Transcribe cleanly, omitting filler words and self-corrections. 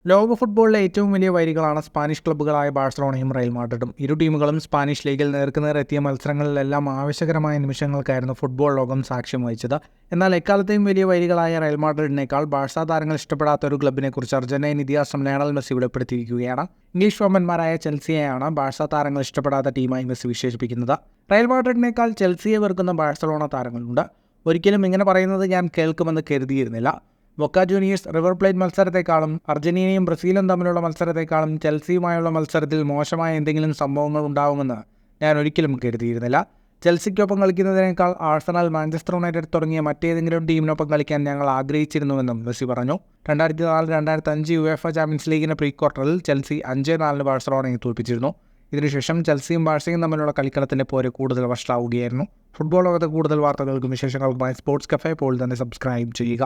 ലോക ഫുട്ബോളിലെ ഏറ്റവും വലിയ വൈരികളാണ് സ്പാനിഷ് ക്ലബ്ബുകളായ ബാഴ്സലോണയും റയൽ മാഡ്രിഡും. ഇരു ടീമുകളും സ്പാനിഷ് ലീഗിൽ നേർക്കുനേർ എത്തിയ മത്സരങ്ങളിലെല്ലാം ആവേശകരമായ നിമിഷങ്ങൾക്കായിരുന്നു ഫുട്ബോൾ ലോകം സാക്ഷ്യം വഹിച്ചത്. എന്നാൽ എക്കാലത്തെയും വലിയ വൈരികളായ റയൽ മാഡ്രിഡിനേക്കാൾ ബാഴ്സ താരങ്ങൾ ഇഷ്ടപ്പെടാത്ത ഒരു ക്ലബിനെക്കുറിച്ച് അർജന്റീൻ ഇതിഹാസം ലയണൽ മെസ്സി വെളിപ്പെടുത്തിയിരിക്കുകയാണ്. ഇംഗ്ലീഷ് വമ്പന്മാരായ ചെൽസിയെയാണ് ബാഴ്സ താരങ്ങൾ ഇഷ്ടപ്പെടാത്ത ടീമായി മെസ്സി വിശേഷിപ്പിക്കുന്നത്. റയൽ മാഡ്രിഡിനേക്കാൾ ചെൽസിയെ വെറുക്കുന്ന ബാഴ്സലോണ താരങ്ങളുണ്ട്. ഒരിക്കലും ഇങ്ങനെ പറയുന്നത് ഞാൻ കേൾക്കുമെന്ന് കരുതിയിരുന്നില്ല. ബൊക്ക ജൂനിയേഴ്സ് റിവർ പ്ലേറ്റ് മത്സരത്തെക്കാളും അർജന്റീനയും ബ്രസീലും തമ്മിലുള്ള മത്സരത്തെക്കാളും ചെൽസിയുമായുള്ള മത്സരത്തിൽ മോശമായ എന്തെങ്കിലും സംഭവങ്ങൾ ഉണ്ടാകുമെന്ന് ഞാൻ ഒരിക്കലും കരുതിയിരുന്നില്ല. ചെൽസിക്കൊപ്പം കളിക്കുന്നതിനേക്കാൾ ആഴ്സണൽ, മാഞ്ചസ്റ്റർ യുണൈറ്റഡ് തുടങ്ങിയ മറ്റേതെങ്കിലും ടീമിനൊപ്പം കളിക്കാൻ ഞങ്ങൾ ആഗ്രഹിച്ചിരുന്നുവെന്നും മെസ്സി പറഞ്ഞു. 2004-2005 യുവേഫ ചാമ്പ്യൻസ് ലീഗിൻ്റെ പ്രീ ക്വാർട്ടറിൽ ചെൽസി 5-4 ബാഴ്സലോണയെ തോൽപ്പിച്ചിരുന്നു. ഇതിനുശേഷം ചെൽസിയും ബാഴ്സയും തമ്മിലുള്ള കളിക്കളത്തിൻ്റെ പോര് കൂടുതൽ വഷളാവുകയായിരുന്നു. ഫുട്ബോൾ ലോകത്തെ കൂടുതൽ വാർത്തകൾക്കും വിശേഷങ്ങൾക്കുമായി സ്പോർട്സ് കഫേ ഇപ്പോൾ തന്നെ സബ്സ്ക്രൈബ് ചെയ്യുക.